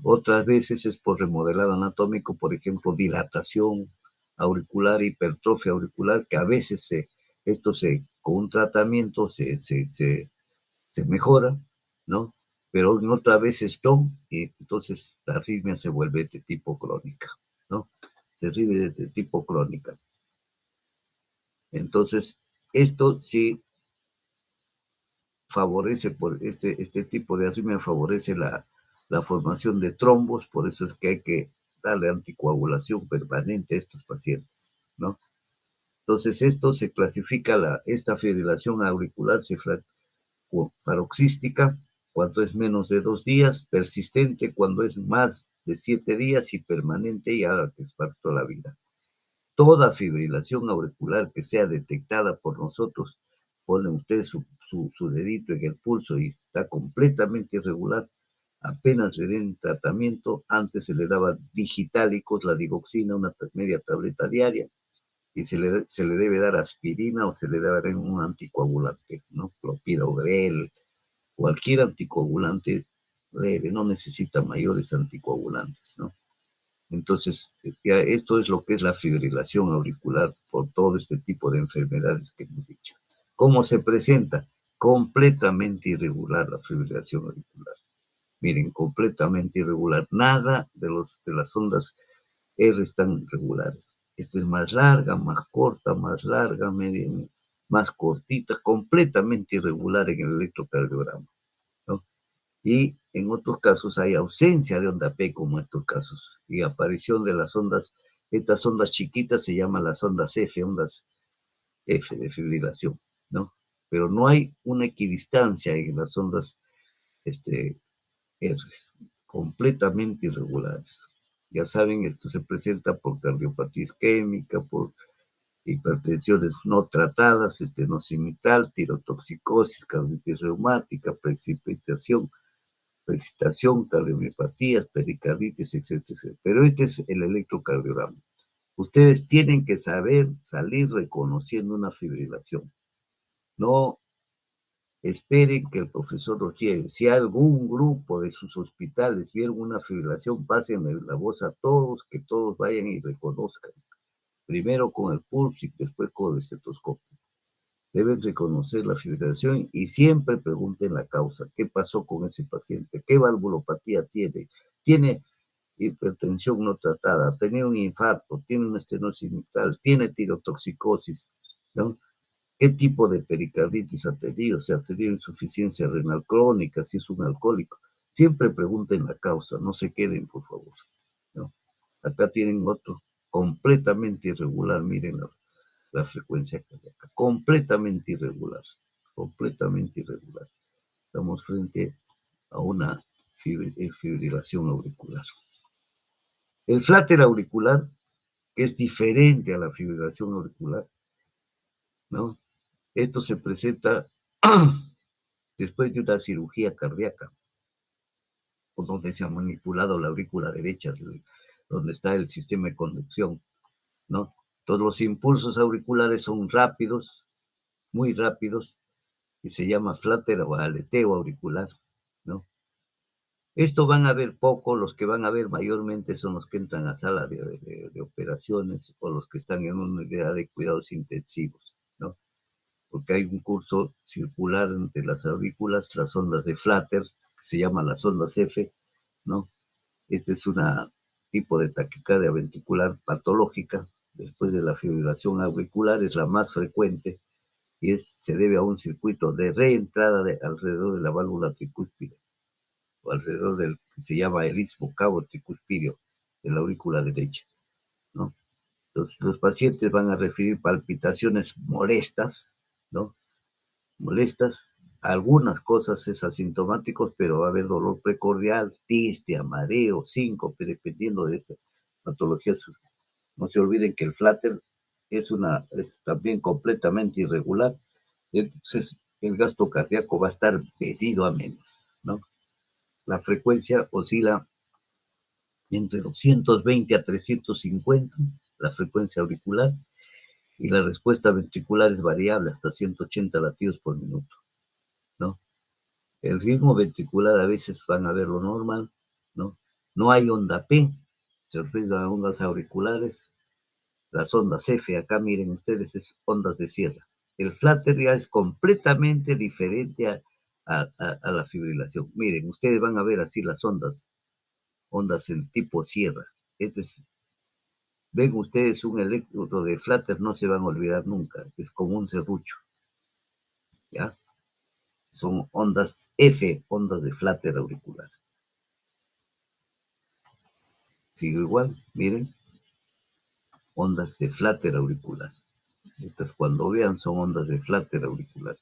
Otras veces es por remodelado anatómico, por ejemplo, dilatación auricular, hipertrofia auricular, que a veces con un tratamiento se mejora, ¿no? Pero en otras veces no, y entonces la arritmia se vuelve de tipo crónica, ¿no? Se vuelve de tipo crónica. Entonces, esto sí favorece, por este tipo de arritmia favorece la formación de trombos, por eso es que hay que darle anticoagulación permanente a estos pacientes, ¿no? Entonces, esto se clasifica, esta fibrilación auricular paroxística cuando es menos de 2 días, persistente cuando es más de 7 días y permanente ya que es para toda la vida. Toda fibrilación auricular que sea detectada por nosotros, ponen ustedes su dedito en el pulso y está completamente irregular, apenas le den tratamiento, antes se le daba digitálicos, la digoxina, una media tableta diaria, y se le debe dar aspirina o se le debe dar un anticoagulante, ¿no? Clopidogrel, cualquier anticoagulante leve, no necesita mayores anticoagulantes, ¿no? Entonces, ya esto es lo que es la fibrilación auricular por todo este tipo de enfermedades que hemos dicho. ¿Cómo se presenta? Completamente irregular la fibrilación auricular. Miren, completamente irregular. Nada de las ondas R están regulares. Esto es más larga, más corta, más larga, media, más cortita, completamente irregular en el electrocardiograma, ¿no? Y en otros casos hay ausencia de onda P, como en estos casos, y aparición de las ondas, estas ondas chiquitas se llaman las ondas F de fibrilación, ¿no? Pero no hay una equidistancia en las ondas R, completamente irregulares. Ya saben, esto se presenta por cardiopatía isquémica, por hipertensiones no tratadas, estenosimmitral, tirotoxicosis, carditis reumática, precipitación, cardiomiopatías, pericarditis, etcétera. Pero este es el electrocardiograma. Ustedes tienen que saber salir reconociendo una fibrilación. No esperen que el profesor los lleve. Si algún grupo de sus hospitales vieron una fibrilación, pásenle la voz a todos, que todos vayan y reconozcan. Primero con el pulso y después con el estetoscopio. Deben reconocer la fibrilación y siempre pregunten la causa. ¿Qué pasó con ese paciente? ¿Qué valvulopatía tiene? ¿Tiene hipertensión no tratada? ¿Tiene un infarto? ¿Tiene una estenosis mitral? ¿Tiene tirotoxicosis? ¿No? ¿Qué tipo de pericarditis ha tenido? ¿Se ha tenido insuficiencia renal crónica? ¿Si es un alcohólico? Siempre pregunten la causa, no se queden, por favor, ¿no? Acá tienen otro completamente irregular, miren la frecuencia cardíaca, completamente irregular, completamente irregular. Estamos frente a una fibrilación auricular. El fláter auricular, que es diferente a la fibrilación auricular, ¿no? Esto se presenta después de una cirugía cardíaca, o donde se ha manipulado la aurícula derecha, donde está el sistema de conducción, ¿no? Todos los impulsos auriculares son rápidos, muy rápidos, y se llama fláter o aleteo auricular, ¿no? Esto van a ver poco, los que van a ver mayormente son los que entran a sala de operaciones o los que están en una unidad de cuidados intensivos, ¿no? Porque hay un curso circular entre las aurículas, las ondas de Flatter, que se llaman las ondas F, ¿no? Este es un tipo de taquicardia ventricular patológica, después de la fibrilación auricular, es la más frecuente y se debe a un circuito de reentrada alrededor de la válvula tricúspide, o alrededor del que se llama el istmo cabo tricuspidio de la aurícula derecha, ¿no? Entonces, los pacientes van a referir palpitaciones molestas, ¿no? Molestas, algunas cosas es asintomáticos, pero va a haber dolor precordial, tistia, mareo, síncope, dependiendo de esta patología. No se olviden que el flutter es también completamente irregular, entonces el gasto cardíaco va a estar pedido a menos, ¿no? La frecuencia oscila entre 220 a 350, la frecuencia auricular, y la respuesta ventricular es variable hasta 180 latidos por minuto, ¿no? El ritmo ventricular a veces van a verlo normal, ¿no? No hay onda P, se refieren a ondas auriculares. Las ondas F, acá miren ustedes, es ondas de sierra. El flutter ya es completamente diferente a la fibrilación. Miren, ustedes van a ver así las ondas en tipo sierra. Ven ustedes un electrodo de flutter, no se van a olvidar nunca, es como un serrucho, ¿ya? Son ondas F, ondas de flutter auricular. Sigo igual, miren, ondas de flutter auricular. Estas cuando vean son ondas de flutter auricular.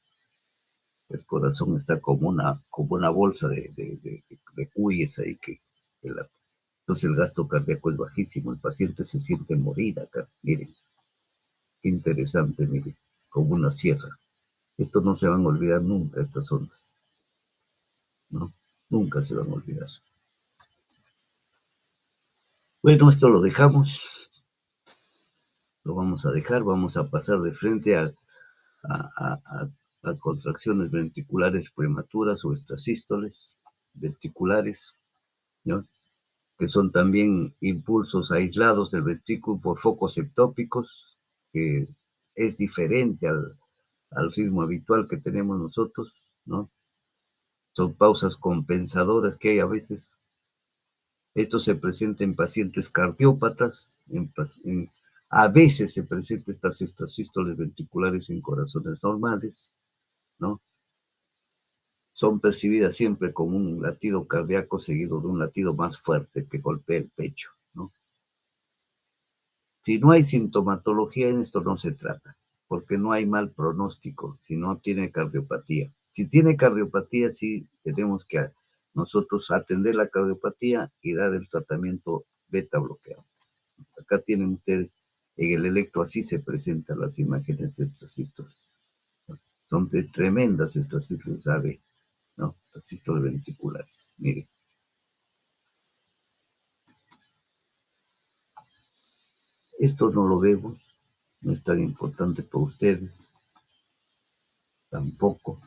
El corazón está como una bolsa de cuyes ahí entonces el gasto cardíaco es bajísimo, el paciente se siente morir acá, miren, qué interesante, miren, como una sierra. Esto no se van a olvidar nunca, estas ondas, ¿no? Nunca se van a olvidar. Bueno, esto lo dejamos, lo vamos a dejar, vamos a pasar de frente a, a, a contracciones ventriculares prematuras o extrasístoles ventriculares, ¿no? Que son también impulsos aislados del ventrículo por focos ectópicos, que es diferente al ritmo habitual que tenemos nosotros, ¿no? Son pausas compensadoras que hay a veces. Esto se presenta en pacientes cardiópatas, a veces se presenta estas extrasístoles ventriculares en corazones normales, ¿no? Son percibidas siempre como un latido cardíaco seguido de un latido más fuerte que golpea el pecho, ¿no? Si no hay sintomatología, en esto no se trata, porque no hay mal pronóstico si no tiene cardiopatía. Si tiene cardiopatía, sí tenemos que nosotros atender la cardiopatía y dar el tratamiento beta bloqueado. Acá tienen ustedes, en el electro así se presentan las imágenes de estas sístoles. Son de tremendas estas sístoles AB, ¿no? Las sístoles ventriculares. Miren. Esto no lo vemos, no es tan importante para ustedes, tampoco.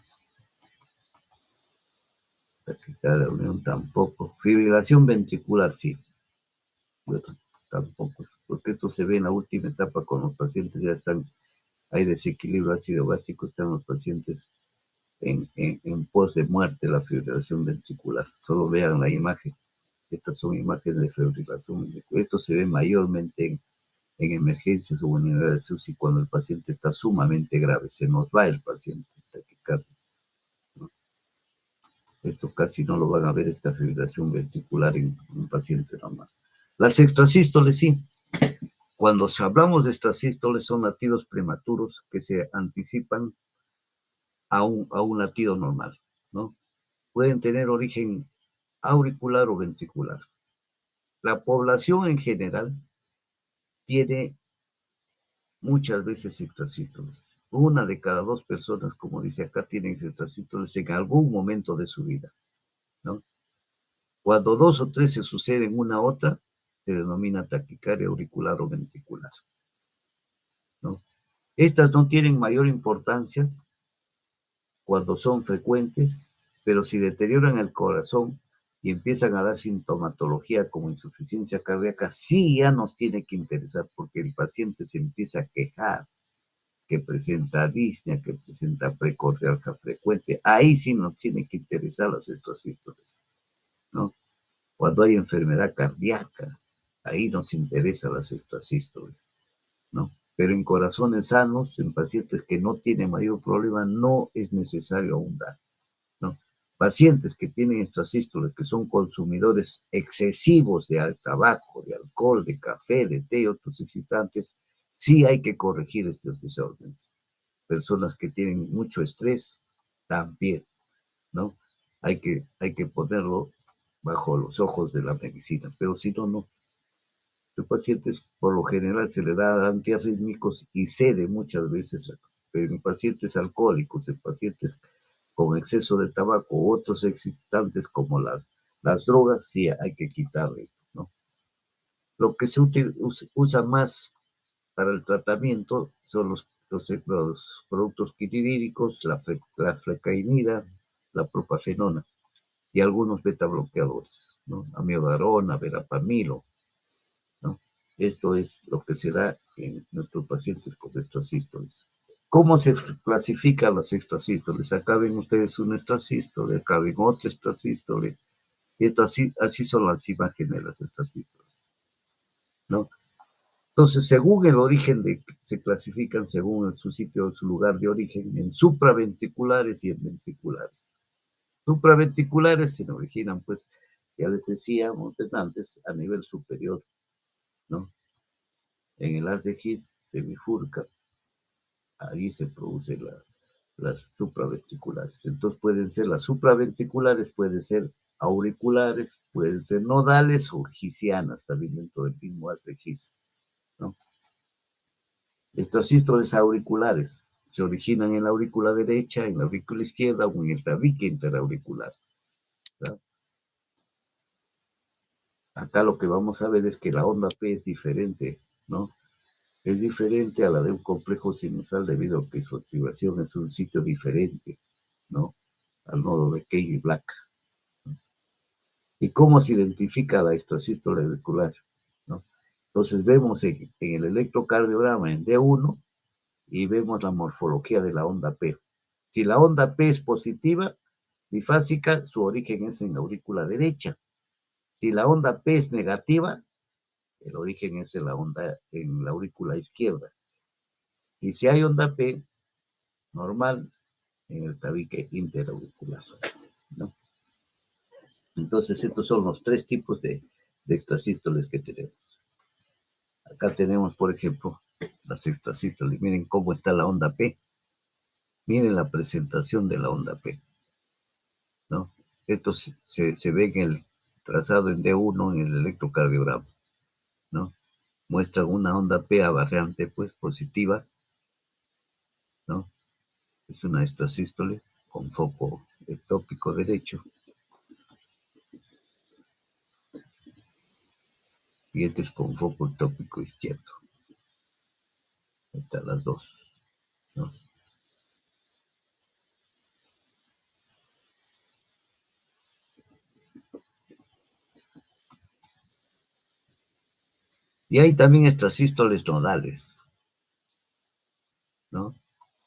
Taquicardia unión tampoco. Fibrilación ventricular sí. Bueno, tampoco, porque esto se ve en la última etapa con los pacientes ya están, hay desequilibrio ácido básico, están los pacientes en pos de muerte, la fibrilación ventricular. Solo vean la imagen. Estas son imágenes de fibrilación ventricular. Esto se ve mayormente en emergencias o unidades de UCI cuando el paciente está sumamente grave. Se nos va el paciente taquicardia, ¿no? Esto casi no lo van a ver, esta fibrilación ventricular en un paciente normal. Las extrasístoles sí. Cuando hablamos de extrasístoles son latidos prematuros que se anticipan a un latido normal, ¿no? Pueden tener origen auricular o ventricular. La población en general tiene muchas veces extrasístoles. Una de cada dos personas, como dice acá, tienen extrasístoles en algún momento de su vida, ¿no? Cuando dos o tres se suceden una a otra, se denomina taquicardia auricular o ventricular, ¿no? Estas no tienen mayor importancia cuando son frecuentes, pero si deterioran el corazón, y empiezan a dar sintomatología como insuficiencia cardíaca, sí ya nos tiene que interesar porque el paciente se empieza a quejar que presenta disnea, que presenta precordialgia frecuente. Ahí sí nos tiene que interesar las extrasístoles, ¿no? Cuando hay enfermedad cardíaca, ahí nos interesan las extrasístoles, ¿no? Pero en corazones sanos, en pacientes que no tienen mayor problema, no es necesario ahondar, ¿no? Pacientes que tienen extrasístoles, que son consumidores excesivos de tabaco, de alcohol, de café, de té y otros excitantes, sí hay que corregir estos desórdenes. Personas que tienen mucho estrés, también, ¿no? Hay que ponerlo bajo los ojos de la medicina, pero si no, no. Los pacientes, por lo general, se le da antiarrítmicos y cede muchas veces, pero en pacientes alcohólicos, en pacientes con exceso de tabaco u otros excitantes como las drogas, sí hay que quitarle esto, ¿no? Lo que se usa más para el tratamiento son los productos quinidíricos, la flecainida, la propafenona y algunos beta bloqueadores, ¿no? Amiodarona, verapamilo, ¿no? Esto es lo que se da en nuestros pacientes con extrasístoles. ¿Cómo se clasifican las extrasístoles? Acá ven ustedes una extrasístole, acá ven otra extrasístole, y esto así son las imágenes de las extrasístoles, ¿no? Entonces, según el origen se clasifican según su sitio, su lugar de origen, en supraventriculares y en ventriculares. Supraventriculares se originan, pues, ya les decíamos antes, a nivel superior, ¿no? En el haz de His se bifurca, ahí se produce las supraventriculares. Entonces pueden ser las supraventriculares, pueden ser auriculares, pueden ser nodales o gisianas, también dentro del mismo haz de His, ¿no? Estas sístoles auriculares se originan en la aurícula derecha, en la aurícula izquierda o en el tabique interauricular, ¿no? Acá lo que vamos a ver es que la onda P es diferente, ¿no? Es diferente a la de un complejo sinusal debido a que su activación es un sitio diferente, ¿no? Al nodo de Kay Black. ¿Y cómo se identifica la extrasístole auricular? ¿No? Entonces vemos en el electrocardiograma en D1 y vemos la morfología de la onda P. Si la onda P es positiva, bifásica, su origen es en la aurícula derecha. Si la onda P es negativa, el origen es en la aurícula izquierda. Y si hay onda P normal, en el tabique interauricular, ¿no? Entonces, estos son los tres tipos de extrasístoles que tenemos. Acá tenemos, por ejemplo, las extrasístoles. Miren cómo está la onda P. Miren la presentación de la onda P, ¿no? Esto se ve en el trazado en D1 en el electrocardiograma, ¿no? Muestra una onda P aberrante, pues positiva, ¿no? Es una extrasístole con foco ectópico derecho. Y este es con foco ectópico izquierdo. Están las dos, ¿no? Y hay también extrasístoles nodales, ¿no?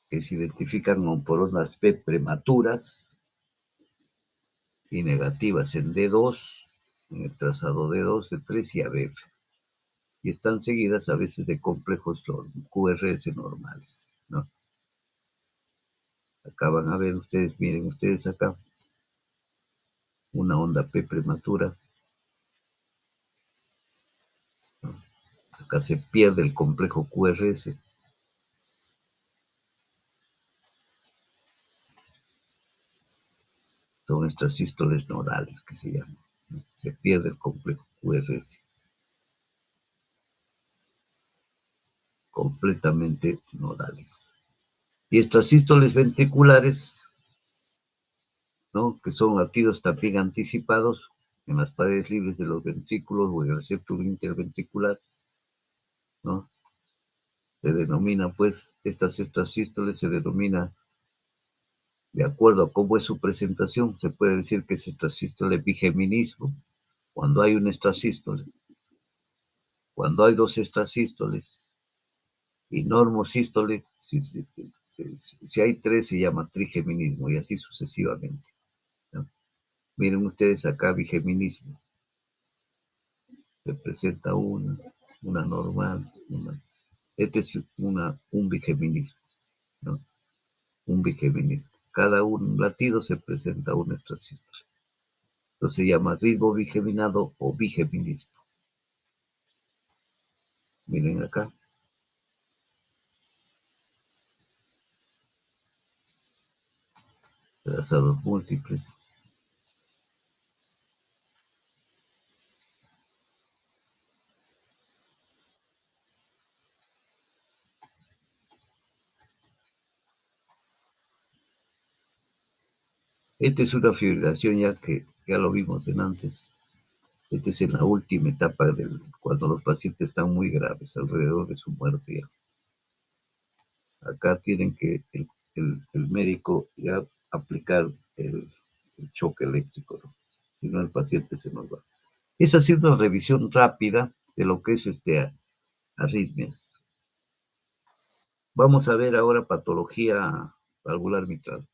Que se identifican por ondas P prematuras y negativas en D2, en el trazado D2, D3 y ABF. Y están seguidas a veces de complejos QRS normales, ¿no? Acá van a ver ustedes, miren ustedes acá, una onda P prematura, ¿no? Acá se pierde el complejo QRS. Son estas sístoles nodales que se llaman, ¿no? Se pierde el complejo QRS. Completamente nodales. Y estas sístoles ventriculares, ¿no? Que son latidos también anticipados en las paredes libres de los ventrículos o en el septum interventricular, ¿no? Se denomina, pues, estas sístoles se denomina De acuerdo a cómo es su presentación, se puede decir que es extrasístole bigeminismo, cuando hay un extrasístole. Cuando hay dos extrasístoles y normosístole, si hay tres se llama trigeminismo y así sucesivamente, ¿no? Miren ustedes acá bigeminismo. Representa una normal, este es un bigeminismo, ¿no? Un bigeminismo. Cada un latido se presenta un extrasístole. Entonces se llama ritmo bigeminado o bigeminismo. Miren acá. Trazados múltiples. Esta es una fibrilación ya que ya lo vimos en antes. Esta es en la última etapa cuando los pacientes están muy graves, alrededor de su muerte ya. Acá tienen que el médico ya aplicar el choque eléctrico, ¿no? Si no, el paciente se nos va. Esa ha sido una revisión rápida de lo que es arritmias. Vamos a ver ahora patología valvular mitral.